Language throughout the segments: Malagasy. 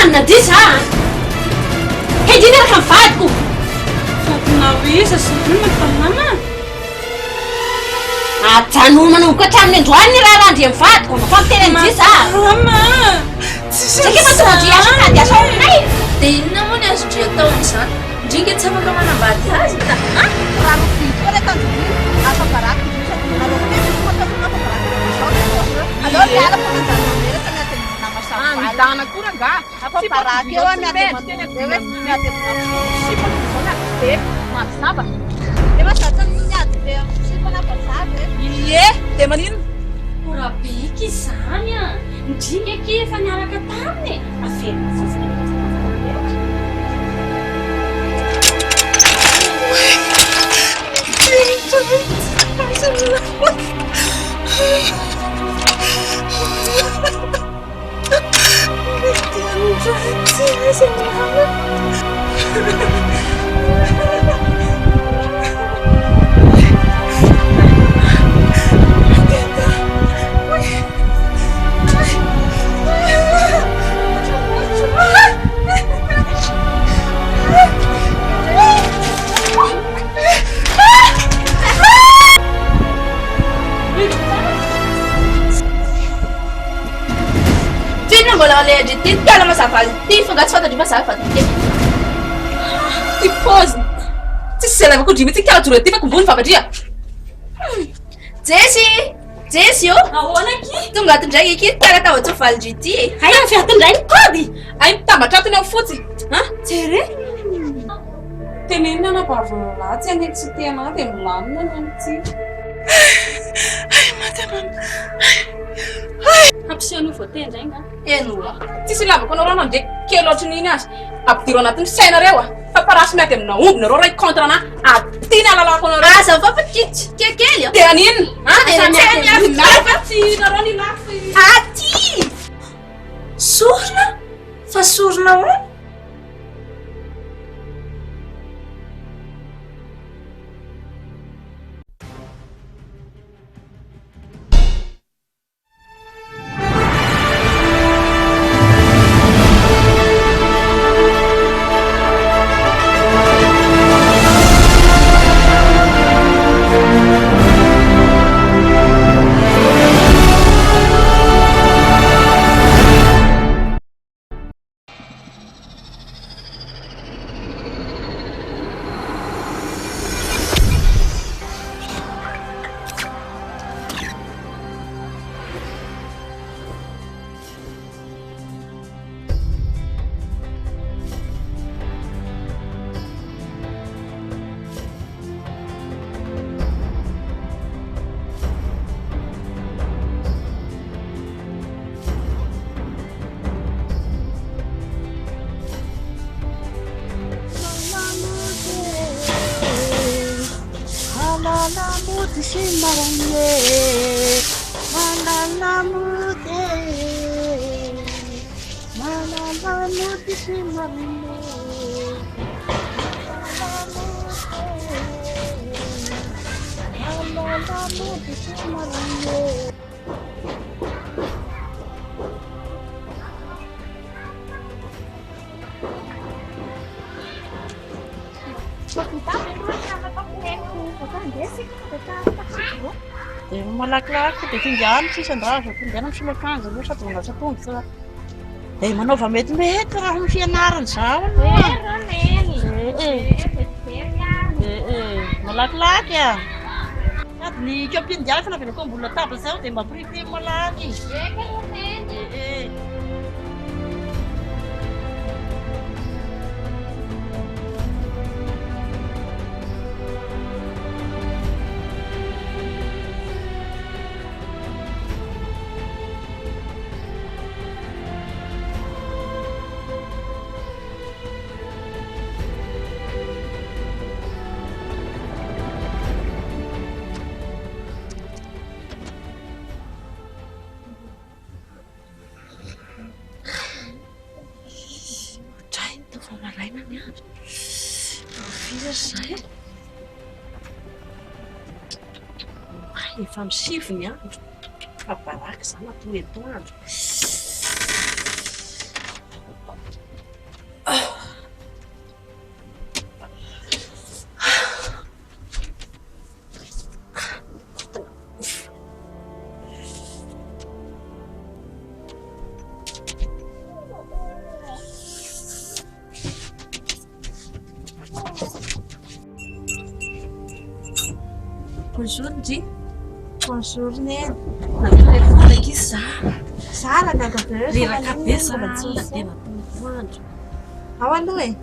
manana dia za hedinaraka mivadiko fatinao iza sina fanana ajanonmanoko hatramin'ny androany raha randry mivadiko mba famiteny am'dia za ama sakea fatongodriasaka dia asa aminay dia inona moa ny azondria ataon'izany ndringa tsy afaka manambady azy ta raha nofito le tanjona afabarako alors miala fa nanjanonera tanatin'ny namasana kuranga afabarako eo mazava dia mazatsany miady be sipana bazava ie dia manino korabiky izany a ndringa ke efa niaraka taminy aferina fofona ty tala mazava ty fonga tsy fantatry mazava ty ty pose tsisy zay lavako ndrimy ty kaladoro ty fa kombony favatria jesy jesy io ahoanaky tonga atondray eky tala tao atsovalindry ty ay amin'ny fiatondray ny kody ay mitambatratony ao fotsy a jere tenenina anabavolatsy aneky tsy tena dia milamina nanyty ampisehoan'io voatendrainga enoa tsisy lavako anao rano ndre kely ohatry n'iny azy ampidiro anatin'ny sainareo a fa parasy miady amina omby nareo ray contre ana aty ny alalako anareo aza fafatry kelikely dia aninona ty nareo ny lafy aty sorona fa sorona o malakilaky dia tingana sisa andraza tingana misoloakanjo aloha sady manasa tongotra dia manaova metimety raha ny fianarana zao malakilaky a sady ny kopine-diala efa navenako ambony latable zao dia mampirify malaky efa misivony andro fa baraka zany atoy atoandro Bonjour Dji. Bonjour neny. Natelefona izy za. Zara dadabe. Reraka be za tena tomboandro. Ao aloha e.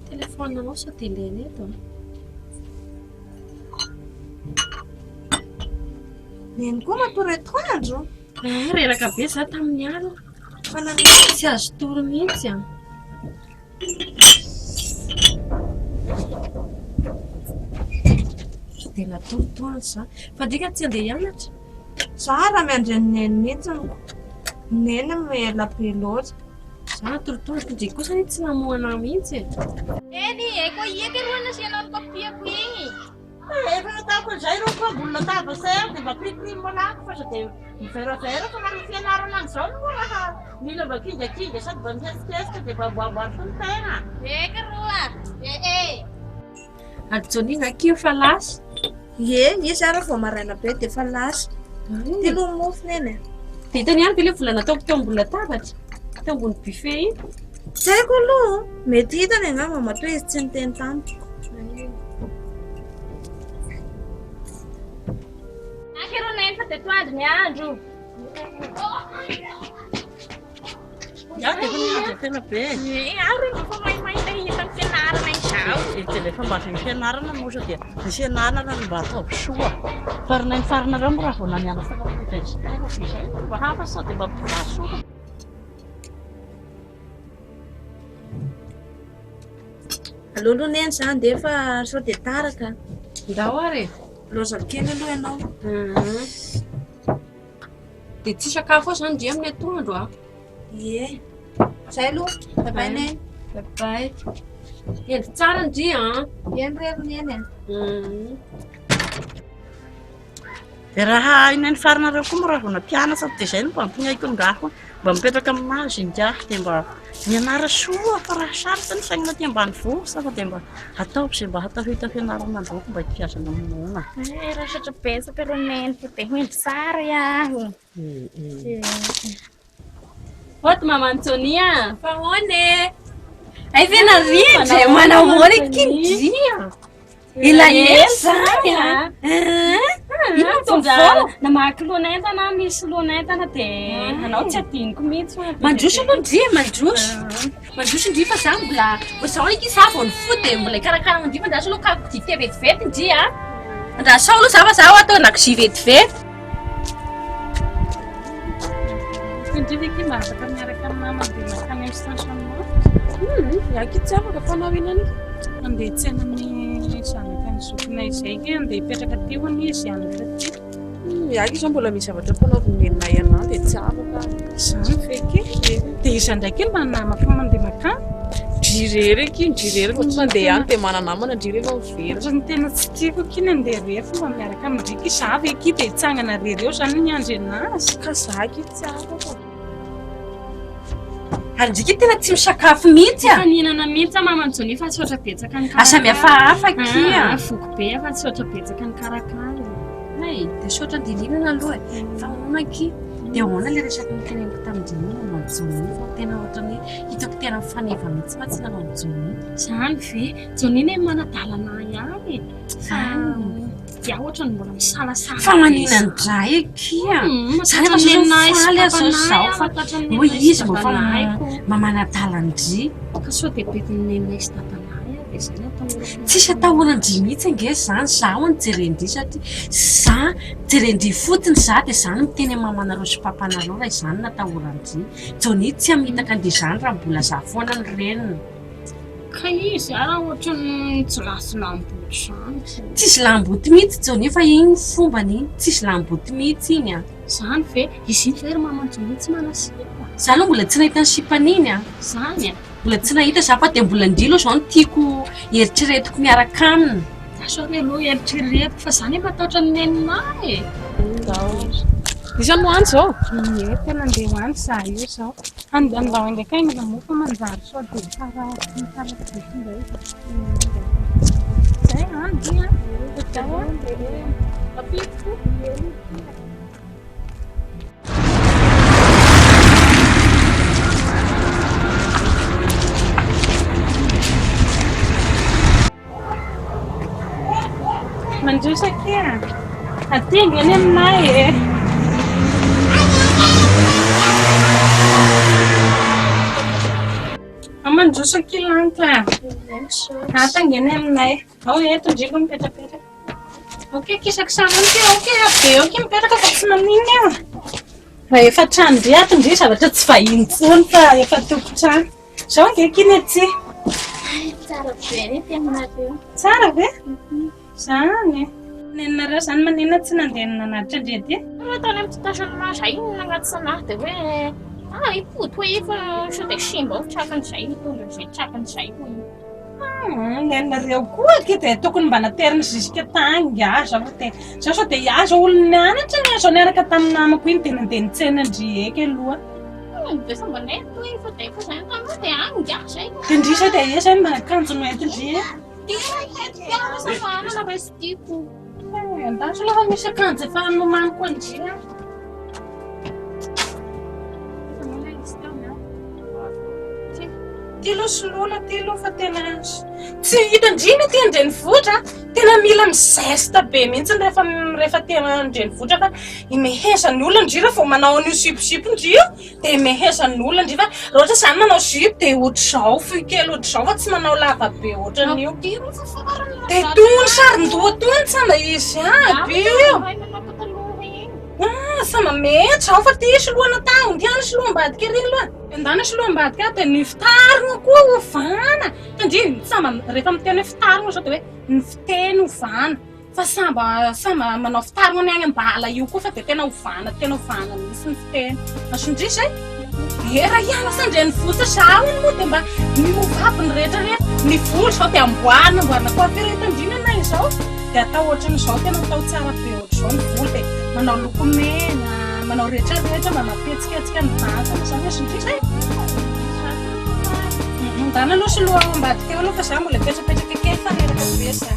Telefonanao sao dia ilaina eto. Neny koa matory etoandro. Reraka be za tamin'ny alina. Fa Tsy azo toro mihitsy a. Dia natoritoany za. Fa ndrika tsy andeha hianatra. Zara miandry ny neny mihitsy. Neny miela be loatra. Za natoritoany fa ndrika kosa tsy namoana mihitsy e. Edy, eko iety rô nasianao ny papiako igny. Efa nataoko izay rô fa mbola natava sera dia mba piripiri malako fa dia miveravera fa manao fianarana an'izao no raha mila mba kingakinga sady mba mihesikeska dia mba mboamboary fo ny tegna. Eka rô a. Ary Johnny nakio fa lasa. Ie Zara vao maraina be dia fa lasa. Ty lo mofo neny. Dia hitany ihany le vola nataoko teo ambony latabatra. Teo ambony buffet iny. Tsy haiko aloha. Mety hitany angamba matoa izy tsy niteny tamiko. Anke rô neny fa tetoandro ny andro. Iaho dia efa niandry tena be. Ary fa maimay hita ny fianarana izao. Dia efa mba ny fianarana moa dia ny fianarana no mba ataovy soa. Farina ny farinareo mo raha vao naniana sakafo izay mba hafa sao dia mba mpifasoa. Alolo neny izany dia efa sao dia taraka. Ndao ary. Lozako kely aloha ianao. Dia tsy sakafo izany ndry amin'ny atoandro a. Ie. Izay aloha. Bye neny. Bye. Endry tsara ndry a. Eny rery neny. Dia raha iny farinareo koa moa raha vao nampianatra dia izay no mba ampinaiko ngafo mba mipetraka amin'azy ingahy dia mba mianara soa fa raha sarotra ny saigna aty ambanivohitra fa dia mba ataovy izay mba hatahita fianarana androko mba hikiazana amin'ona. Raha sotra betsaka rô neny fa dia hoendry tsara iaho. Oto maman Johnny a. Fa hoane. Ay vinarindry manahoana kindria. Elaela zany a. Namaky loanaintana misy loanaintana dia anao tsy adiniko mihitsy. Mandroso aloha ndry mandroso. Mandroso ndry fa za mbola sao iky za vao nifoty dia mbola ikarakara ndry fa andraso aloha kako dite vetivety ndry a. Andraso aloha za fa za atao anakizy vetivety. Indrivy eky mba afaka miaraka amin'ny mama dia makany amin'ny sansanao. Iaho tsy afaka fanao inany. Andeha tsena amin'ny zanaka ny zokinay izay ke andeha hipetraka teo any izy anatra ty. Iaho izao mbola misy zavatra fanaoviny nenay anao dia tsy afaka. Izany feky. Dia izy ndraiky mba namako mandeha makany. Drirery fa tsy mandeha any dia mananamana drirery fa mivery. Fa ny tena tsy tiako kiny andeha rery fa mba miaraka amindriky zavy eky dia hitsangana rery eo izany ny andry anazy. Ka za ky tsy afaka. Ary ndrika tena tsy misakafo mihitsy a. Fa nihinana mihitsy maman Johnny fa tsy oatra betsaka ny karakara. Asa mihafahafa kia. Foko be fa tsy oatra betsaka ny karakara. Nay, dia sotra dilinana aloha e. Fa honaky. Dia ahoana ilay resaka niteneniko tamin-dreny maman Johnny fa tena ohatrany hitako tena mifaneva mihitsy fa tsy nanao Johnny. Izany ve Johnny ne manadalana ihany. Iaho ohatrany mbola misalasala. Fa maninona ndray kia. Zany efa sosofaly azo zao fa hoy izy mba fa mamanadalandry. Ka sao dia betin'ny nenay sy dadanay dia izany ataon'olona. Tsisy atahorandry mihitsy ange zany zaho ny jerendry satria za jerendry fotony za dia zany miteny mamanareo sy papanareo raha izany natahorandry. Johnny tsy hamitaka andry izany raha mbola za foana ny reniny. Ka izy raha ohatrany tsy lamboty izany. Tsisy lamboty mihitsy Johnny fa iny fombany iny tsisy lamboty mihitsy iny a. Izany ve izy iny very maman Johnny tsy manasipa. Za aloha mbola tsy nahita ny sipan'iny a. Izany a. Mbola tsy nahita za fa dia mbola ndrilo izao no tiako eritreretiko miaraka aminy. Sao hoe aloha eritrereto fa izany matahotra ny neninay e. Izy no hoany izao. Tena andeha hoany za io izao. Andao ndraika iny lamofo manjary sao dia tsara indray. Izay andry a. mandrosaka atingany aminay e. Amandrosaka ilanta atangany aminay ao eto ndriko mipetrapetraka. Okey kisaka samany ke okey be okey mipetraka fa tsy maninona eo. Raha efa trano be ato ndry zavatra tsy vahiny intsony fa efa tokotrano. Zao ange kiny aty. Tsara be ny fiainanareo. Tsara ve? Zany. Nenareo zany manina tsy nandeha nanatitra ndry aty? Raha tany amin'ny station zay nagnaty sanahy dia hoe ipody hoe efa sao dia simba trakan'izay mitondra izay trakan'izay hoy. Nenareo koa ke dia tokony mba naterina zisika tany aza zao sao dia azo olo nianatra ny azo niaraka tamin'ny namako iny dia nandeha nitsena ndry eky aloha. Dia samba neto efa dia efa izay tanoa dia anga izay. Dia ndry sao dia esa mba akanjo noety ndry e? Tiana safana na restiko. Andaso lafa misy akanjo efa nomaniko ndry a. Ty lo soloina ty lo fa tena tsy hita ndriny ty andrenivohitra tena mila mizesta be mihitsy rehefa tena andrenivohitra fa imehesan'ny olona ndry raha vao manao an'io siposipo ndry io dia imehesan'ny olona ndry fa raha ohatra zany manao sipo dia ohatr'izao fohy kely ohatr'izao fa tsy manao lava be ohatran'io dia tony sarin-doha tony samba izy aby io. Sama metra ao fa ty soloana tao ndiana soloam-badika ery aloha endana soloam-badika dia ny fitarina koa ovana tandry samba rehefa miteny hoe fitarina sao dia hoe ny fiteny ovana fa samba manao fitarina ny any ambala io koa fa dia tena ovana misy ny fiteny asondry izay raha ihana sandreny vohitra zao iny moa dia mba miovavy ny rehetrarehetra ny volo sao dia amboarina koa fereta ndriny ana izao dia atao ohatran'izao tena atao tsara be ohatr'izao ny volo dia manao lokomena manao rehetrarehetra mba mampetsiketsika ny vatana zany asondry izay ndana aloha sy loha ambadika eo aloha fa za mbola petrapetraka kely fa reraka be za.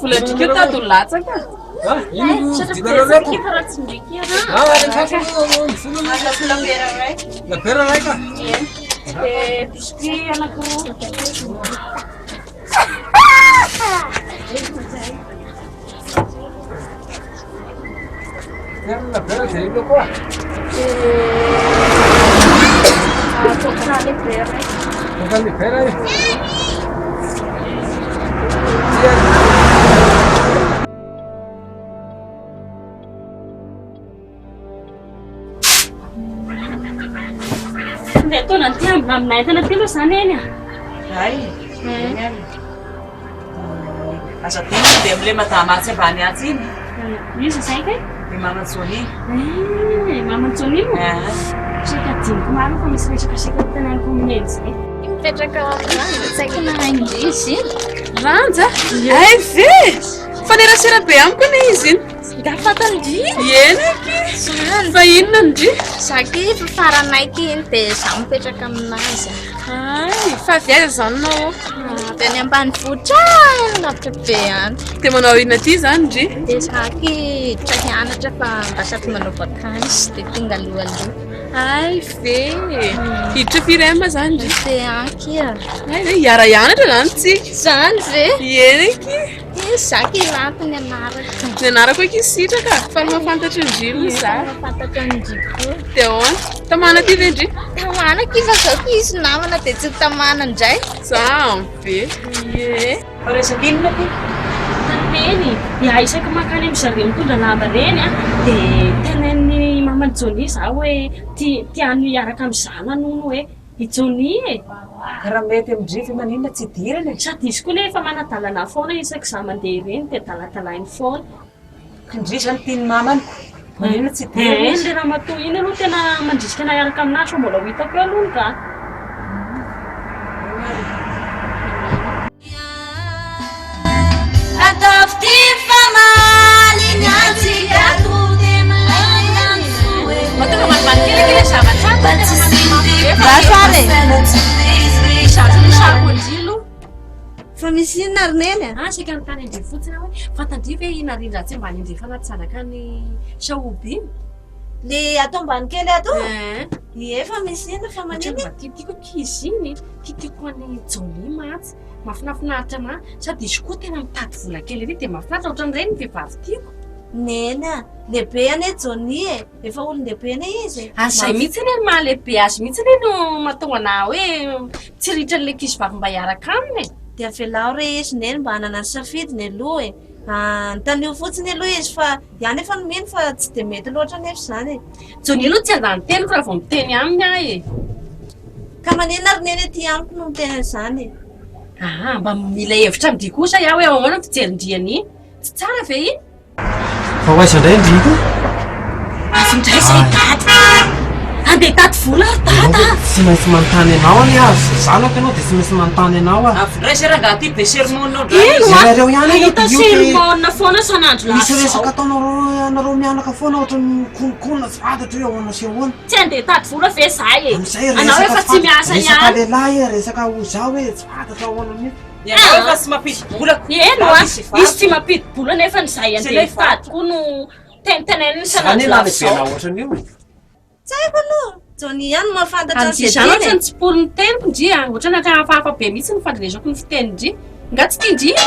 Fuladika tato latsaka. La pera raika. Biscuit anankiroa. La pera sei io qua. Tocare pera. Tocare pera. Dia tu nanti aminay tana ty aloha zany eny a. Ay, asa tena dia amin'ilay madama tsy ambany atsy iny Izy izay kay? dia mamantsony Mamantsony io? Seka diniko maro fa misy resakaseka tananako amin'ny eny izay. Mipetraka ranja tsy haiko na hainga izy. Ranja? Ay ve! Fanerasera be amiko anie izy iny. Da fatandry. Eny eky. Fa inona ndry? Saky fa faranaiky iny dia za mipetraka aminazy. Ay, fa viaza zany nao. Dia ny ambanivohitra lavitra be any. Dia manao inona ty zany ndry? Dia saky tra hianatra fa mba sady manao vakansy dia tonga aloaloha. Ay ve! Hiditra firy ama zany ndry? Dia anky a. Ay, hiara hianatra zany tsika. Zany ve? Eny eky. Saky ilanto ny anaraka. Ny anarako eky izy sitraka fa mahafantatra ndry moa za. Mahafantatra ny jiko. Dia ahoana? Tamana ty ve ndry? Tamana kiva zao ty izy namana dia tsy tamana indray. Za ve? Ie. resaka inona ty Reny, isaky makany amin'ny zareo mitondra lamba reny a, dia tenen'ny maman'i Johnny za hoe tiany hiaraka amin'ny zanany hoe i Johnny e. raha mety amindry fa maninona tsy dirany Sady izy koa nefa manadalana foana isaky za mandeha reny dia daladalainy foana. indry zany tiany mamany maninona tsy dirany Le raha matoa iny aloha tena mandrisika na hiaraka aminazy fa mbola ho hitako eo aloha ka. Sakonjilo fa misy inona ry neny a? Seka ny tany andry fotsiny hoe fantandriva ina rindra tsy mba nindry fanatsanaka ny saoby iny le atao mbany kely ato ie fa misy ina fa maniny tiatiako kizy iny tiatiako any Johnny matsy mafinafinaritra na sady izy koa tena mitady vola kely ery dia mafinaritra ohatran'ireny vehivavy tiako neny a lehibe ane Johnny efa olon-dehibe ane izy azay mihitsy ny mahalehibe azy mihitsy ny no mahatonga na hoe tsy ritra n'le kizy vavy mba hiaraka aminy dia velao re izy neny mba hanana ny safidiny aloha nytanio fotsiny aloha izy fa ihany efa nomeny fa tsy dia mety loatra nefa izany Johnny aloha tsy andany teniko raha vao miteny aminy ahy ka manina ry neny ty amiko no miteny an'izany mba mila hevitra amidi kosa iaho hoe ahoana ny fijerindriany tsy tsara ve iny fa hoaiza indray ndriko afindray zay dady andeha tady vola ary dada tsy maintsy manontany anao any azy zanaka ianao dia tsy maintsy manontany anao Afindray zay raha ty dia sermonao zareo ihany ahita sermona foana sanandro misy resaka lasa ataonareo anareo mianaka foana ohatra ny konokona tsy fantatra hoe ahoana sy ahoana tsy andeha tady vola ve zay amizay anao efa tsy miasa resaka ihany lehilahy resaka oza hoe tsy fantatra ahoana mihitsy Ianao efa tsy mampidi-bola eno izy tsy mampidi-bola nefa ny zay andeha tady koa no teniteneniny sanandro lavizao ohatran'io tsy haiko aloha Johnny ihany mahafantatra an'izay zany ohatra ny tsy polony teniko ndria ohatra ny hafahafa be mihitsy ny fandrenesako ny fitenindria nga tsy tiandria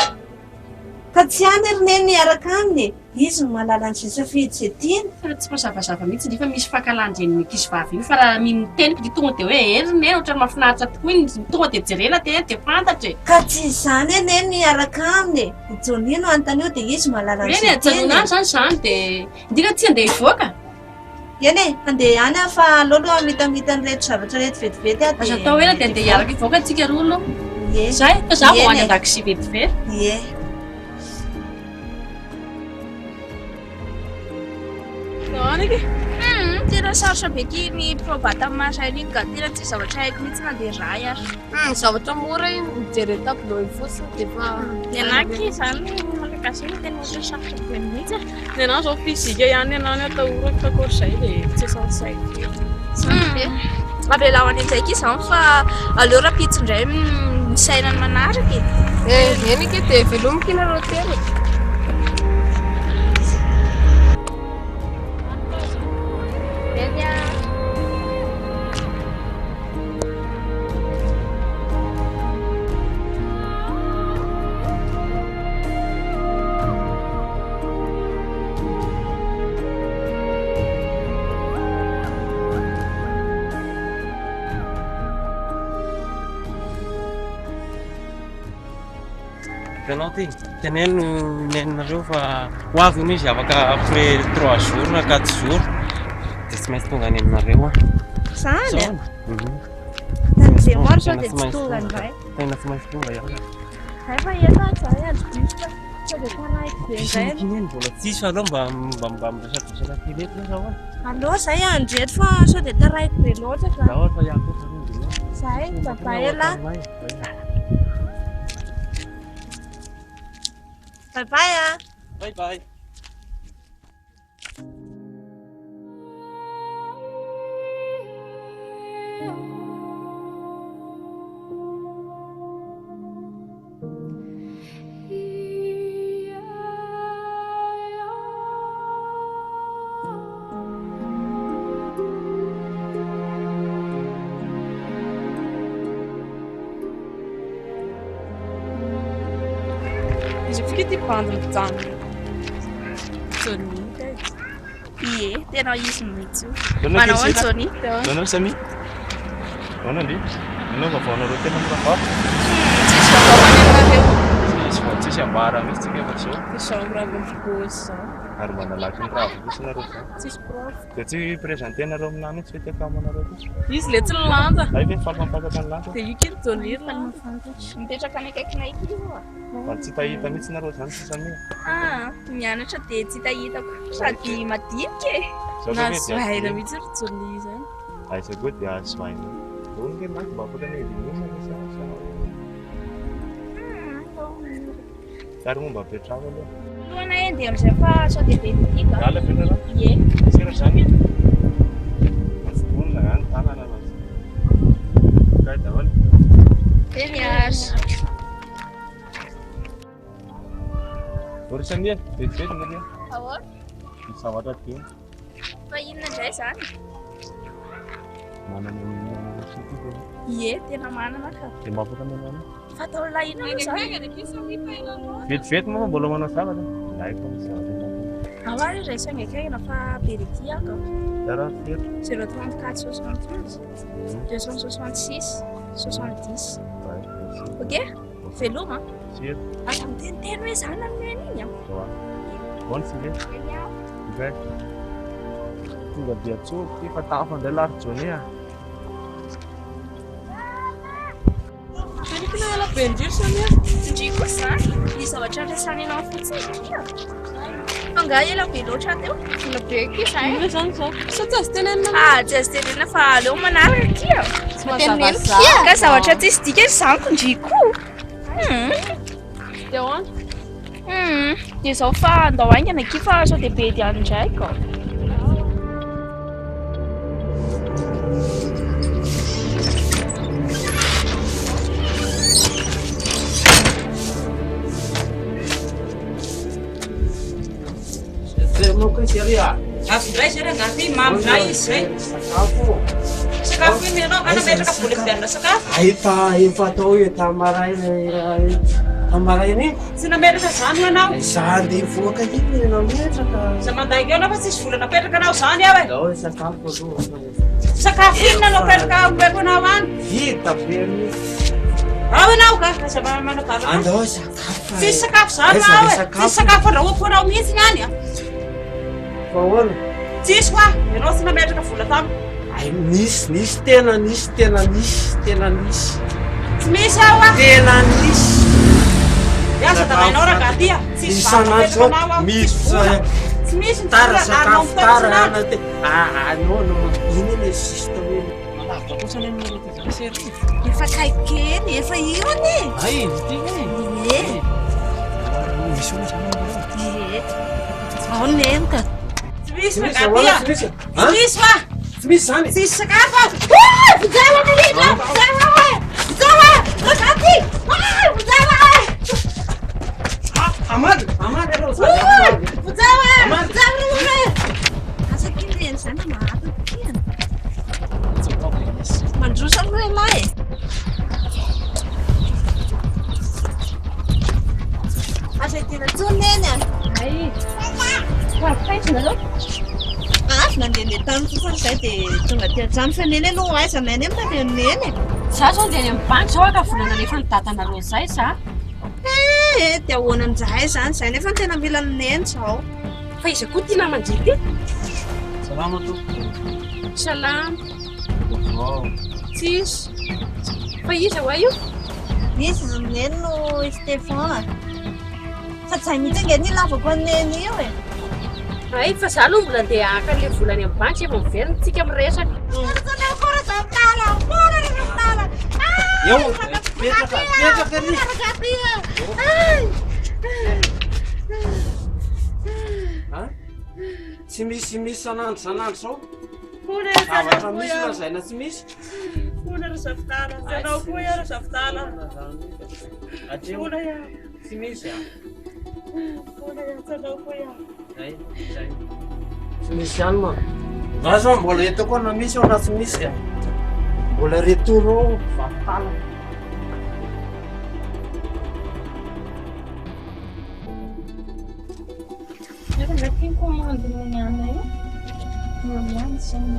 ka tsy hany ry neny niaraka aminy izy no mahalala ny safidy izay tiany fa tsy mazavazava mihitsy ndria fa misy fankalandren'ny kizy vavy iny fa raha miteniko dia tonga dia hoe hery neny ohatra ny mahafinaritra tokoa iny tonga dia jerena dia fantatra ka tsy izany e neny niaraka aminy Johnny no antanio dia izy mahalala ny eny ajanonany zany zany dia ndika tsy andeha hivoaka eny e andeha ihany aho fa aloaloha mitamita ny rehetra zavatra rehetra vetivety aho aza atao ela dia andeha hiaraka hivoaka antsika roa aloha ie zay fa za vao any an-dakozia vetivety ie Nahoana tena sarotra be ky ny probata masaina iny ka tena tsy zavatra haiko mihitsy na dia ray ary zavatra mora iny mijery tableau iny fotsiny dia fa anaky zany malagasy iny tena ohatra sarotra be mihitsy ny anao zao fizika ihany anao ny atahorako takorizay dia tsy sansaiko avelao any amin'izay ky izany fa aleo raha pitsindray misaina ny manaraka enyky dia velomiko inareo telo Ianao ty teneno neninareo fa ho avy iny izy afaka après 3 jours na 4 jours dia tsy maintsy tonga any aminareo zany tan'izay maro sao dia tsy tonga ndray tena tsy maintsy tonga iaho hay fa efa zay andro bisoka sao dia taraiky be indray iny mbola tsisy aloha mba miresadresaka filety zao aloha zay andro eto fa sao dia taraiky be loatra ka zaho fa iakotra zay babay ela bye-bye ah. Bye-bye. Izy fiky ty bandiny mijanona Johnny ie tena izy mihitsy io manao any Johnny Nanao Samy? Ahoana ndry? Nanao vaovaonareo tena mirafafy? tsisy vaovao manenareo Tsisy ambara mihitsy tsika efa zao izao miraviny gosy zao ary manalaky ny ravo kosa nareo zao tsisy prof dia tsy présentenareo aminany tsy fitekamanareo kosa izy le tsy nilanja ay ve faly mampakatra ny lantra dia io kely Johnny mipetraka any akaikina ity io fa tsy tahita mihitsy nareo zany tsy Samy mianatra dia tsy tahitako sady madinika e nazohaina mihitsy ry Johnny zany aiza koa dia azohaina onge manko mba afaka ny edinina ary momba apetrava aloha lohana e dia amizay fa sao dia vetika ala venareo ie sera zany mafotonina any tanana anazy Miasa. Urusan dia, vetivety nga dia. Ahoana? Misavatra ty. Fa inona indray zany? Manana ny sity. Ie, tena manana ka. Dia mafaka manana. Fatao lahy inona zany? Vetivety moa fa mbola manao zavatra. Haiko ny zavatra. Ahoana iray saingakaina fa berety ako. Raha fety. 034 75 266 70. Ok? Veloma? Siro. Asa miteniteny hoe zany amin'ny iny aho. Bona si ve? Ok. Tonga dia tsoky ty fa tafandray larojony ah. Fanekina ela be indrindra samia. Indriko zany. Ny zavatra ampiasana ianao fotsiny. Anga ela be loatra teo. Ela be ky zay. Ina zany zao. Sa tsy azo tenenina. Ah, tsy azo tenenina fa aleo manaraka kia. Tenenina kia. Ka zavatra tsy izy dika zany kondriko. Dia hoana? Dia zao fa andao aingana ki fa sao dia be dia andraiko. Afindray zay ragazzi, mamindray izy zay. Sakafo iny ianao ka nametraka vola fivianana sakafo. Ahita efa atao hoe tamaraina iny. Tsy nametraka zany ianao. Za andeha voaka iny ianao metraka. Za mandaiky eo anao fa tsisy vola napetraka anao zany aho e. Da hoe sakafo aloha. Sakafo iny nanao petraka ombeko anao any. Vita be mihitsy. Ao ianao ka, aza manatara. Andao sakafo. Tsisy sakafo zany ao e. Tsisy sakafo andrahoako anao mihitsy any a. Fa ahoana? Tsisy hoa, ianao tsy nametraka vola tamiko. Ay nisy tena nisy. Tsy misy ao a. Tena nisy. Miasa dalainao ragazzi a. Tsisy vary napetraka anao ao. Misy vola. Tsy misy ny tara vola sakafo anao tara fotoana ana te. No iny le système iny. Malavitra kosa ny amin'ny roty sery. Efa kaikeny, efa io ni. Ay, ity ni. Misy olona zany. Ao nenka. Tsy misy ragazzi a. Tsy misy hoa. Tsy misy zany. Tsisy sakafo a. Fijala na lina! Fijala hoe! Fijala! Ragazzi! Fijala hoe! Amady aloha zany. Fijala! Fijala hoe! Asa kineny zany mahato kiana. Mandrosa hoe lahy. Asa tena tsoneny a. Ay. Kafaitsina aloha. Nandeha tany fotsiny zay dia tonga dia trano fa neny aloha aiza neny amin'ny tany neny. Za zao andeha any amin'ny banky zao ka volana nefa ny datanareo zay za. Dia ahoana an'izay zany zay nefa tena mila ny neny zao. Fa izy koa tia namandry ty. Salama to. Salama. Wow. Tsisy. Fa iza hoa io? Izy neny no Stéphane. Fa tsy hay mihitsy ange ny lavako ny neny io e. Ay, fa za aloha mbola andeha haka le volany amin'ny banky efa miverina tsika miresaka. Eo, petraka ry. Tsy misy sanandro zao. Zavatra misy na zay na tsy misy. Fona ry zavitala, zanao koa ia ry zavitala. Fona ia. Tsy misy ah. Fona ia, zanao koa ia. Ay, zay. Tsy misy ihany ma. Za zao mbola eto koa na misy ao na tsy misy. Mbola retour vatala.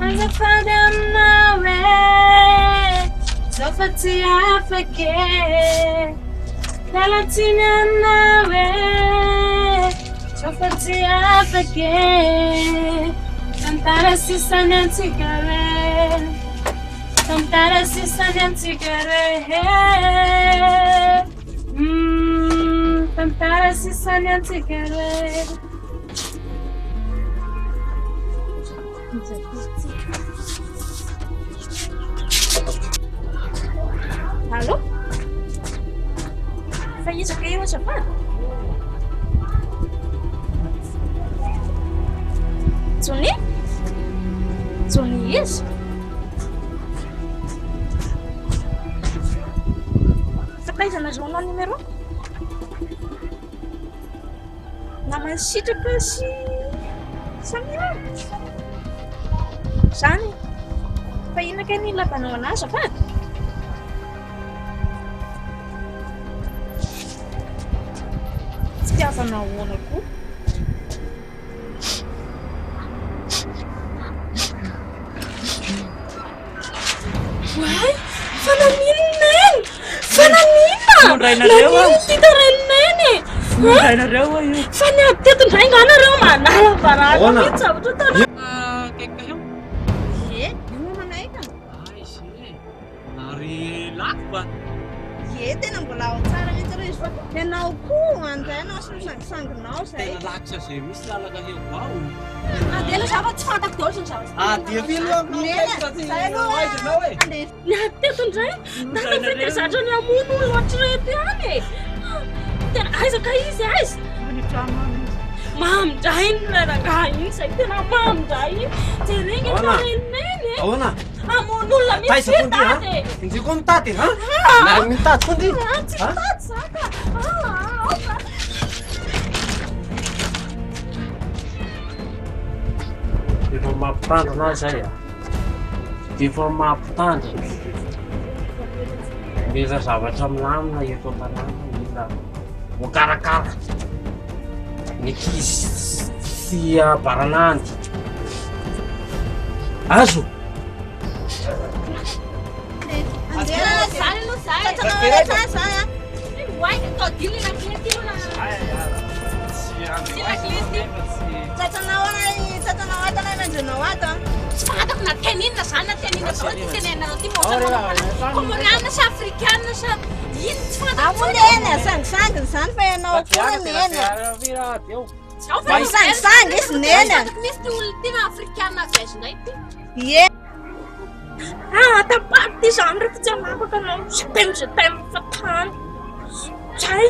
Azafady aminao e, zao fa tsy afaka e. Lalantiny aminao e, zao fa tsy afaka e. Tantara sisany antsika re, tantara sisany antsika re. Tantara sisany antsika re. Allô? Faiza kayo azafady? Johnny? Johnny izy? taizana journal numéro namany sitraka sy samia zany fa inona ka ny labanao anazy afady tsy tiavanao ahoana koa Wai, fanamininen! Mondrainareo aho. Titarenene! Mondrainareo aho io. Fanyatetondray anareo manala baraka Ahoana? mihitsy zavatra tana. Kaiky io. Ie, io manaika. Ay, sy. Ary lako ba? Ie, tena mbola ao tsara mihitsy reo izy fa ianao koa andray anao sy misangisanginao zay. Tena laksa zay misy lalaka eo ao. Adela zavatra tsy fantako daholo zany zavatra. Dia vilo Ny atetondray, tana zatra ny amono loatra reto ihany e. Tena aizaka izy aiza? Mamindray ny leraka iny zay tena mamindray iny. Jereny tareneny e. Ahoana? Amono olona Taiza misy fondi ha? fitady. Hindi ko mitady ha? Nary mitady fondi. Tsy fitady zaka. Efa mampitandrina zay a. Efa mampitandrina. Mila zavatra milamina eto an-tanàna, mila voakarakara. Ny ankizy sy baranandy. Azo? Fantako na teninona zany na teninona zao ty tenenanao ty komoriana sa afrikana sa ino tsy fantako Amonena, sangisanginy zany fa ianao koa nena. Sangisangy izy nena. misy ty olona ty na afrikana avy azy ndray ty Ie. tapaty ty zany rehefa tsy anapaka anao je t'aime fatany zay